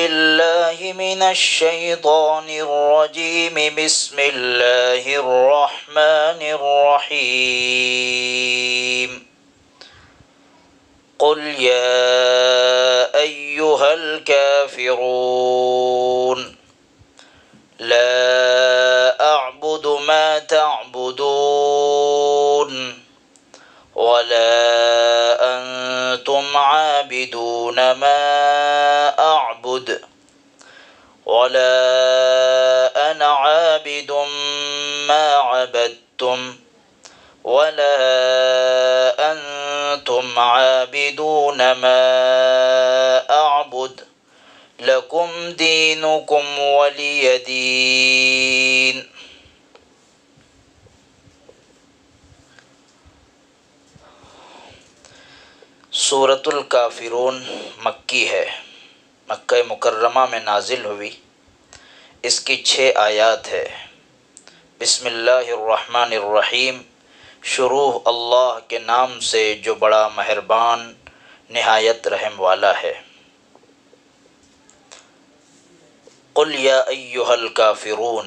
بالله من الشيطان الرجيم. بسم الله الرحمن الرحيم. قل يا أيها الكافرون لا أعبد ما تعبدون ولا أنتم عابدون ما أعبد ولا أنا عابد ما عبدتم ولا أنتم عابدون ما أعبد لكم دينكم ولي دين. سورۃ الکافرون مکی ہے، مکہ مکرمہ میں نازل ہوئی. اس کی 6 آیات ہے. بسم اللہ الرحمن الرحیم. شروع اللہ کے نام سے جو بڑا مہربان نہایت رحم والا ہے. قل یا ایہا الکافرون،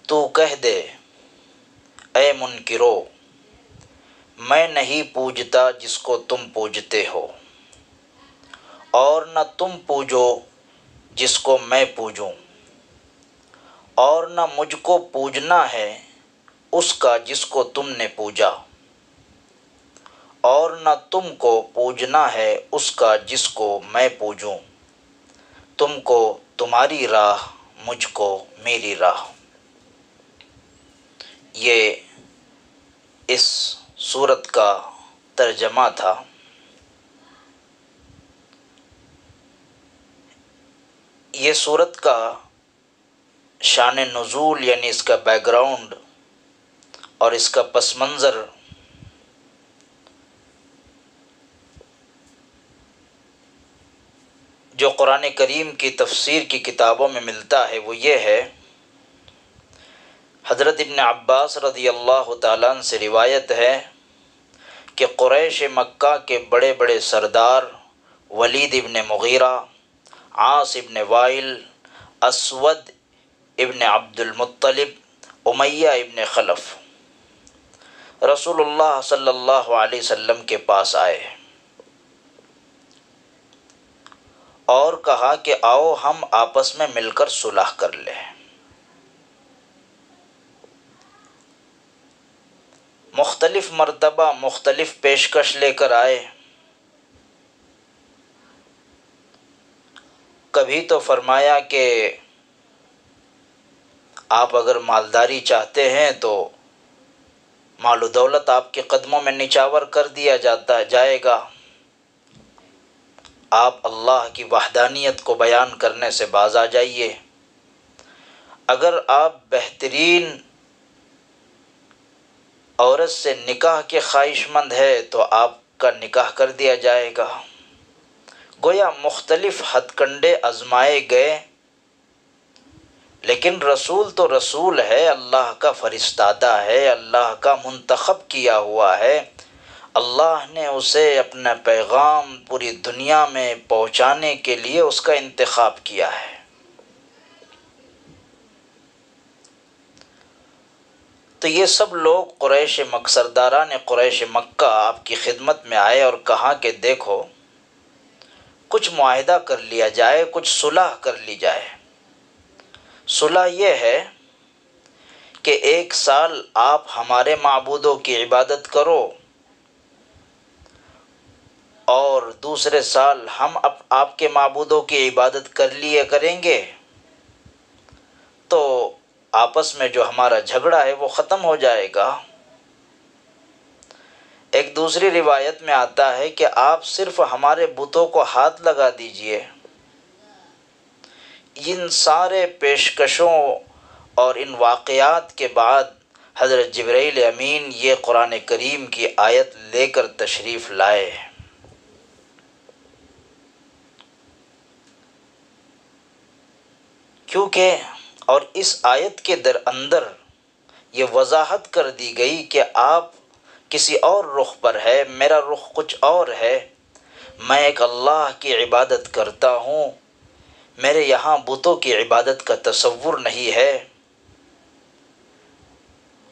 تو کہہ دے اے منکرو، میں نہیں پوجتا جس کو تم پوجتے ہو، اور نہ تم پوجو جس کو میں پوجوں، اور نہ مجھ کو پوجنا ہے اس کا جس کو تم نے پوجا، اور نہ تم کو پوجنا ہے اس کا جس کو میں پوجوں. تم کو تمہاری راہ، مجھ کو میری راہ. یہ اس سورت کا ترجمہ تھا. یہ سورت کا شان نزول یعنی اس کا بیک گراؤنڈ اور اس کا پس منظر جو قرآن کریم کی تفسیر کی کتابوں میں ملتا ہے وہ یہ ہے. حضرت ابن عباس رضی اللہ تعالیٰ عنہ سے روایت ہے کہ قریش مکہ کے بڑے بڑے سردار ولید ابن مغیرہ، عاص ابن وائل، اسود ابن عبد المطلب، امیہ ابن خلف رسول اللہ صلی اللہ علیہ وسلم کے پاس آئے اور کہا کہ آؤ ہم آپس میں مل کر صلح کر لیں. مختلف مرتبہ مختلف پیشکش لے کر آئے. کبھی تو فرمایا کہ آپ اگر مالداری چاہتے ہیں تو مال و دولت آپ کے قدموں میں نچاور کر دیا جائے گا. آپ اللہ کی وحدانیت کو بیان کرنے سے باز آ جائیے. اگر آپ بہترین عورت سے نکاح کے خواہش مند ہے تو آپ کا نکاح کر دیا جائے گا. گویا مختلف ہتھ کنڈے آزمائے گئے، لیکن رسول تو رسول ہے، اللہ کا فرستادہ ہے، اللہ کا منتخب کیا ہوا ہے. اللہ نے اسے اپنا پیغام پوری دنیا میں پہنچانے کے لیے اس کا انتخاب کیا ہے. تو یہ سب لوگ سرداران قریش مکہ آپ کی خدمت میں آئے اور کہا کہ دیکھو کچھ معاہدہ کر لیا جائے، کچھ صلح کر لی جائے. صلح یہ ہے کہ 1 سال آپ ہمارے معبودوں کی عبادت کرو اور دوسرے سال ہم آپ کے معبودوں کی عبادت کر لیا کریں گے، تو آپس میں جو ہمارا جھگڑا ہے وہ ختم ہو جائے گا. ایک دوسری روایت میں آتا ہے کہ آپ صرف ہمارے بتوں کو ہاتھ لگا دیجئے. ان سارے پیشکشوں اور ان واقعات کے بعد حضرت جبرائیل امین یہ قرآن کریم کی آیت لے کر تشریف لائے. کیونکہ اور اس آیت کے در اندر یہ وضاحت کر دی گئی کہ آپ کسی اور رخ پر ہے، میرا رخ کچھ اور ہے. میں ایک اللہ کی عبادت کرتا ہوں، میرے یہاں بتوں کی عبادت کا تصور نہیں ہے،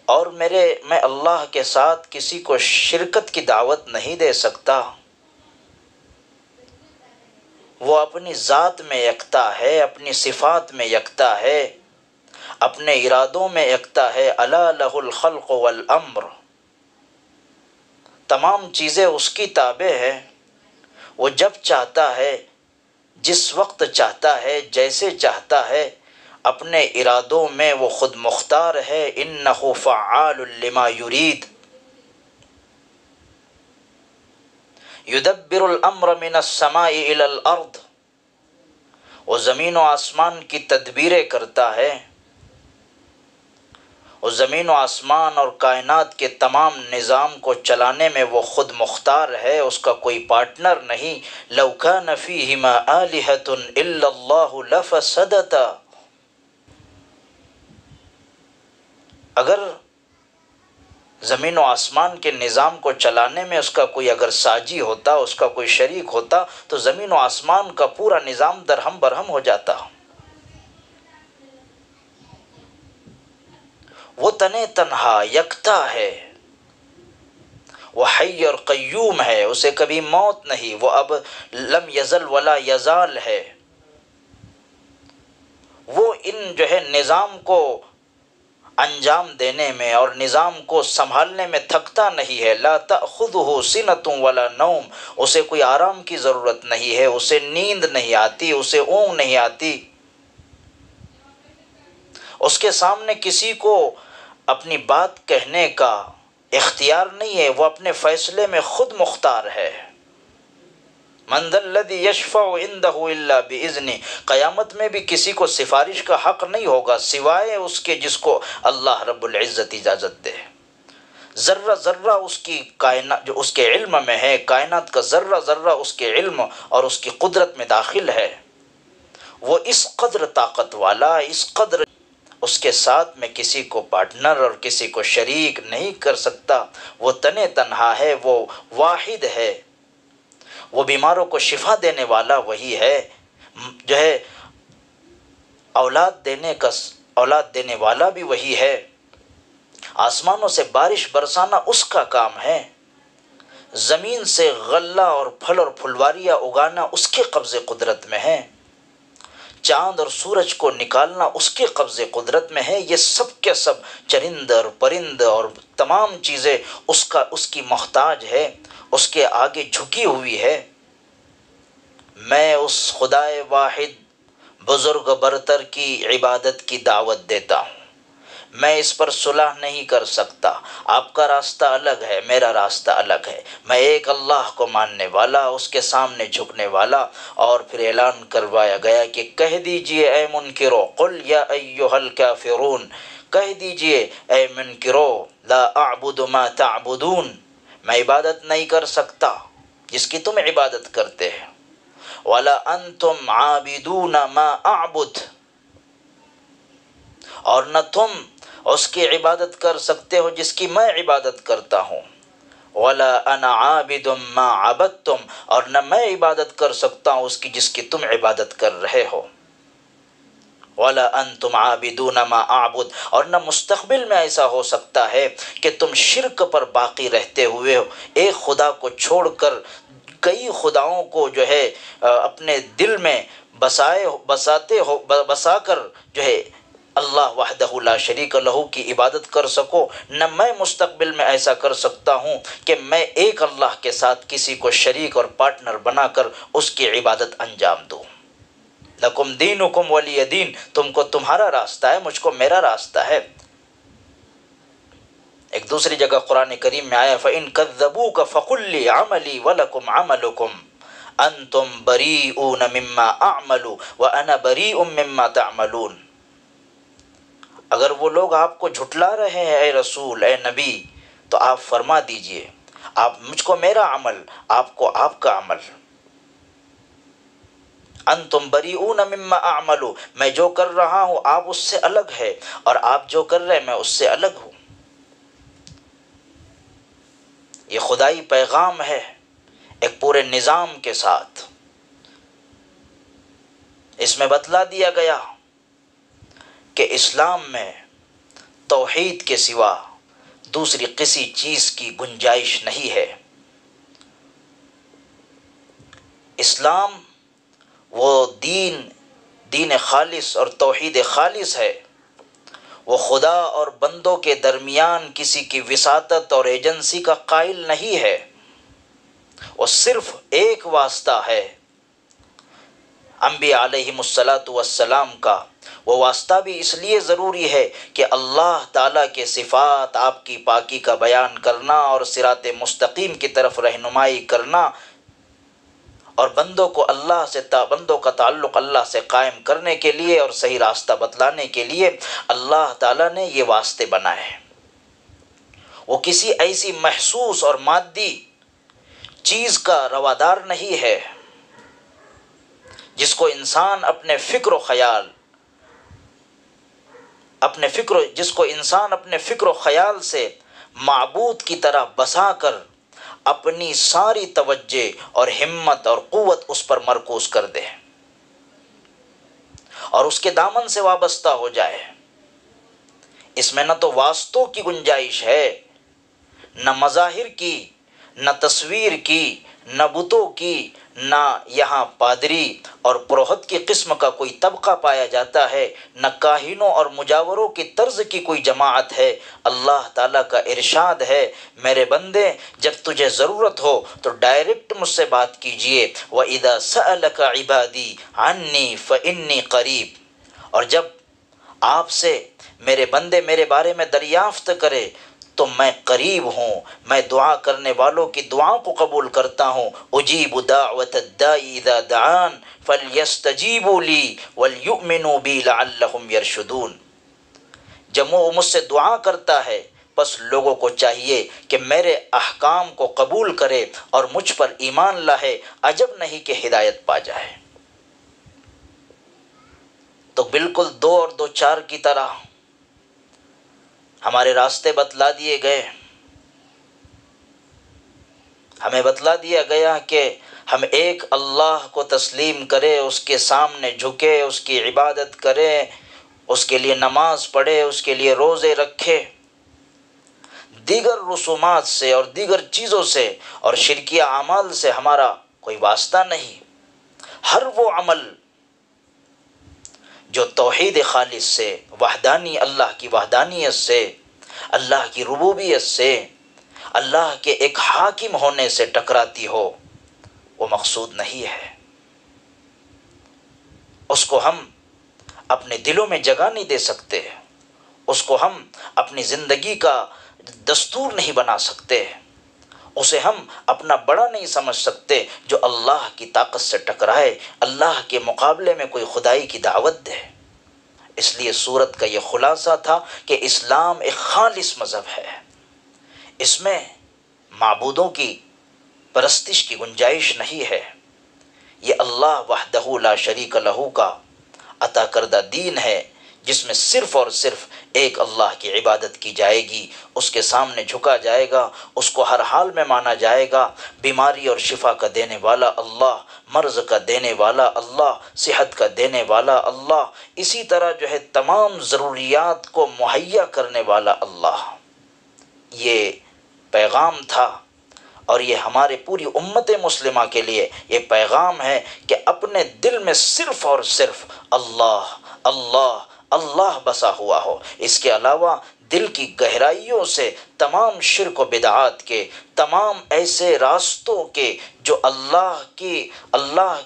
اور میں اللہ کے ساتھ کسی کو شرکت کی دعوت نہیں دے سکتا۔ وہ اپنی ذات میں یکتا ہے، اپنی صفات میں یکتا ہے، اپنے ارادوں میں یکتا ہے۔ الا لہ الخلق والامر، تمام چیزیں اس کی تابع ہے۔ وہ جب چاہتا ہے، جس وقت چاہتا ہے، جیسے چاہتا ہے، اپنے ارادوں میں وہ خود مختار ہے۔ انہ فعال لما یرید، یدبر الامر من السماء الى الارض، وہ زمین و آسمان کی تدبیریں کرتا ہے۔ وہ زمین و آسمان اور کائنات کے تمام نظام کو چلانے میں وہ خود مختار ہے، اس کا کوئی پارٹنر نہیں۔ لو کان فیہما آلہۃ الا اللہ لفسدتا، اگر زمین و آسمان کے نظام کو چلانے میں اس کا کوئی اگر ساجی ہوتا، اس کا کوئی شریک ہوتا، تو زمین و آسمان کا پورا نظام درہم برہم ہو جاتا۔ وہ تنے تنہا یکتا ہے، وہ حی اور قیوم ہے، اسے کبھی موت نہیں، وہ اب لم یزل ولا یزال ہے۔ وہ ان نظام کو انجام دینے میں اور نظام کو سنبھالنے میں تھکتا نہیں ہے۔ لا تأخذہ سنۃ ولا نوم، اسے کوئی آرام کی ضرورت نہیں ہے، اسے نیند نہیں آتی، اسے اونگ نہیں آتی۔ اس کے سامنے کسی کو اپنی بات کہنے کا اختیار نہیں ہے، وہ اپنے فیصلے میں خود مختار ہے۔ من ذا الذی یشفع عندہ الا باذنہ، قیامت میں بھی کسی کو سفارش کا حق نہیں ہوگا سوائے اس کے جس کو اللہ رب العزت اجازت دے۔ ذرہ ذرہ اس کی کائنات جو اس کے علم میں ہے، کائنات کا ذرہ ذرہ اس کے علم اور اس کی قدرت میں داخل ہے۔ وہ اس قدر طاقت والا، اس قدر اس کے ساتھ میں کسی کو پارٹنر اور کسی کو شریک نہیں کر سکتا۔ وہ تنے تنہا ہے، وہ واحد ہے، وہ بیماروں کو شفا دینے والا وہی ہے، اولاد دینے والا بھی وہی ہے۔ آسمانوں سے بارش برسانا اس کا کام ہے، زمین سے غلہ اور پھل اور پھلواریاں اگانا اس کے قبضے قدرت میں ہے، چاند اور سورج کو نکالنا اس کے قبضے قدرت میں ہے۔ یہ سب کے سب چرند اور پرند اور تمام چیزیں اس کی محتاج ہے، اس کے آگے جھکی ہوئی ہے۔ میں اس خدائے واحد بزرگ برتر کی عبادت کی دعوت دیتا ہوں۔ میں اس پر صلح نہیں کر سکتا، آپ کا راستہ الگ ہے، میرا راستہ الگ ہے۔ میں ایک اللہ کو ماننے والا، اس کے سامنے جھکنے والا۔ اور پھر اعلان کروایا گیا کہ کہہ دیجئے اے منکرو، قل یا ایھا الکافرون، کہہ دیجئے اے منکرو، لا اعبد ما تعبدون، میں عبادت نہیں کر سکتا جس کی تم عبادت کرتے ہیں، ولا انتم عابدون ما اعبد، اور نہ تم اس کی عبادت کر سکتے ہو جس کی میں عبادت کرتا ہوں، ولا انا عابد ما عبدتم، اور نہ میں عبادت کر سکتا ہوں اس کی جس کی تم عبادت کر رہے ہو، ولا انتم عابدون ما اعبد، اور نہ مستقبل میں ایسا ہو سکتا ہے کہ تم شرک پر باقی رہتے ہوئے ایک خدا کو چھوڑ کر کئی خداؤں کو اپنے دل میں بسا کر اللہ وحدہ لا شریک لہ کی عبادت کر سکو۔ نہ میں مستقبل میں ایسا کر سکتا ہوں کہ میں ایک اللہ کے ساتھ کسی کو شریک اور پارٹنر بنا کر اس کی عبادت انجام دوں۔ لکم دینکم ولی دین، تم کو تمہارا راستہ ہے، مجھ کو میرا راستہ ہے۔ ایک دوسری جگہ قرآن کریم میں آیا فَإِن كَذَّبُوكَ فَقُلْ لِي عَمَلِي وَلَكُمْ عَمَلُكُمْ أَنْتُمْ بَرِيئُونَ مِمَّا أَعْمَلُ وَأَنَا بَرِيءٌ مِمَّا تَعْمَلُونَ، اگر وہ لوگ آپ کو جھٹلا رہے ہیں اے رسول، اے نبی، تو آپ فرما دیجئے آپ مجھ کو میرا عمل، آپ کو آپ کا عمل۔ انتم بریئون مما اعمل، میں جو کر رہا ہوں آپ اس سے الگ ہے، اور آپ جو کر رہے ہیں میں اس سے الگ ہوں۔ یہ خدائی پیغام ہے، ایک پورے نظام کے ساتھ۔ اس میں بتلا دیا گیا کہ اسلام میں توحید کے سوا دوسری کسی چیز کی گنجائش نہیں ہے۔ اسلام وہ دین خالص اور توحید خالص ہے، وہ خدا اور بندوں کے درمیان کسی کی وساطت اور ایجنسی کا قائل نہیں ہے، وہ صرف ایک واسطہ ہے انبیاء علیہم السلام کا۔ وہ واسطہ بھی اس لیے ضروری ہے کہ اللہ تعالیٰ کے صفات، آپ کی پاکی کا بیان کرنا اور صراط مستقیم کی طرف رہنمائی کرنا، اور بندوں کا تعلق اللہ سے قائم کرنے کے لیے اور صحیح راستہ بتلانے کے لیے اللہ تعالیٰ نے یہ واسطے بنائے۔ وہ کسی ایسی محسوس اور مادی چیز کا روادار نہیں ہے جس کو انسان اپنے فکر و خیال سے معبود کی طرح بسا کر اپنی ساری توجہ اور ہمت اور قوت اس پر مرکوز کر دے اور اس کے دامن سے وابستہ ہو جائے۔ اس میں نہ تو واسطوں کی گنجائش ہے، نہ مظاہر کی، نہ تصویر کی، نہ بتوں کی، نہ یہاں پادری اور پروہت کی قسم کا کوئی طبقہ پایا جاتا ہے، نہ کاہنوں اور مجاوروں کی طرز کی کوئی جماعت ہے۔ اللہ تعالیٰ کا ارشاد ہے، میرے بندے جب تجھے ضرورت ہو تو ڈائریکٹ مجھ سے بات کیجئے، وَإِذَا سَأَلَكَ عِبَادِي عَنِّي فَإِنِّي قَرِيب، اور جب آپ سے میرے بندے میرے بارے میں دریافت کرے تو میں قریب ہوں، میں دعا کرنے والوں کی دعاؤں کو قبول کرتا ہوں۔ اجیب دعوت الداعی اذا دعان فلیستجیبوا لی ولیؤمنوا بی لعلہم یرشدون۔ جب وہ مجھ سے دعا کرتا ہے بس لوگوں کو چاہیے کہ میرے احکام کو قبول کرے اور مجھ پر ایمان لائے، عجب نہیں کہ ہدایت پا جائے۔ تو بالکل 2 اور 2 4 کی طرح ہمارے راستے بتلا دیے گئے، ہمیں بتلا دیا گیا کہ ہم ایک اللہ کو تسلیم کرے، اس کے سامنے جھکے، اس کی عبادت کرے، اس کے لیے نماز پڑھے، اس کے لیے روزے رکھے، دیگر رسومات سے اور دیگر چیزوں سے اور شرکیہ اعمال سے ہمارا کوئی واسطہ نہیں۔ ہر وہ عمل جو توحید خالص سے، اللہ کی وحدانیت سے، اللہ کی ربوبیت سے، اللہ کے ایک حاکم ہونے سے ٹکراتی ہو، وہ مقصود نہیں ہے۔ اس کو ہم اپنے دلوں میں جگہ نہیں دے سکتے، اس کو ہم اپنی زندگی کا دستور نہیں بنا سکتے، اسے ہم اپنا بڑا نہیں سمجھ سکتے جو اللہ کی طاقت سے ٹکرائے، اللہ کے مقابلے میں کوئی خدائی کی دعوت دے۔ اس لیے سورت کا یہ خلاصہ تھا کہ اسلام ایک خالص مذہب ہے، اس میں معبودوں کی پرستش کی گنجائش نہیں ہے، یہ اللہ وحدہ لا شریک لہ کا عطا کردہ دین ہے جس میں صرف اور صرف ایک اللہ کی عبادت کی جائے گی، اس کے سامنے جھکا جائے گا، اس کو ہر حال میں مانا جائے گا۔ بیماری اور شفا کا دینے والا اللہ، مرض کا دینے والا اللہ، صحت کا دینے والا اللہ، اسی طرح جو ہے تمام ضروریات کو مہیا کرنے والا اللہ۔ یہ پیغام تھا اور یہ ہمارے پوری امت مسلمہ کے لیے یہ پیغام ہے کہ اپنے دل میں صرف اور صرف اللہ اللہ اللہ بسا ہوا ہو، اس کے علاوہ دل کی گہرائیوں سے تمام شرک و بدعات کے، تمام ایسے راستوں کے جو اللہ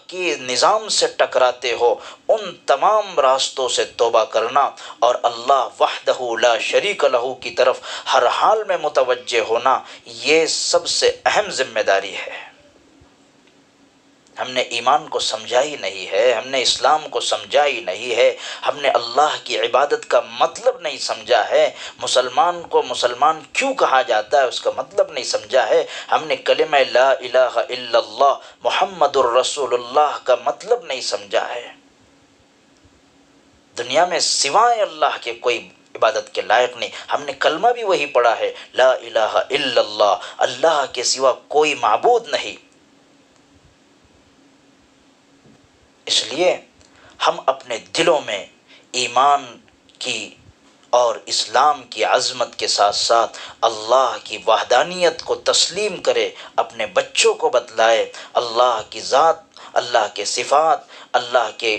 کی نظام سے ٹکراتے ہو، ان تمام راستوں سے توبہ کرنا اور اللہ وحدہ لا شریک لہ کی طرف ہر حال میں متوجہ ہونا، یہ سب سے اہم ذمہ داری ہے۔ ہم نے ایمان کو سمجھا ہی نہیں ہے، ہم نے اسلام کو سمجھا ہی نہیں ہے، ہم نے اللہ کی عبادت کا مطلب نہیں سمجھا ہے، مسلمان کو مسلمان کیوں کہا جاتا ہے اس کا مطلب نہیں سمجھا ہے، ہم نے کلمہ لا الہ الا اللہ محمد الرسول اللہ کا مطلب نہیں سمجھا ہے۔ دنیا میں سوائے اللہ کے کوئی عبادت کے لائق نہیں، ہم نے کلمہ بھی وہی پڑھا ہے، لا الہ الا اللہ، اللہ کے سوا کوئی معبود نہیں۔ اس لیے ہم اپنے دلوں میں ایمان کی اور اسلام کی عظمت کے ساتھ ساتھ اللہ کی وحدانیت کو تسلیم کرے، اپنے بچوں کو بتلائے اللہ کی ذات، اللہ کے صفات، اللہ کے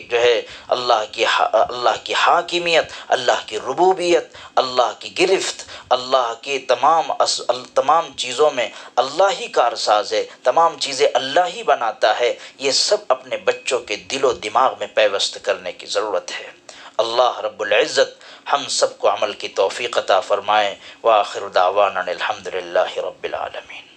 اللہ کی حاکمیت، اللہ کی ربوبیت، اللہ کی گرفت، اللہ کی تمام چیزوں میں اللہ ہی کارساز ہے، تمام چیزیں اللہ ہی بناتا ہے۔ یہ سب اپنے بچوں کے دل و دماغ میں پیوست کرنے کی ضرورت ہے۔ اللہ رب العزت ہم سب کو عمل کی توفیق عطا فرمائے۔ وآخر دعوانا الحمد للہ رب العالمین۔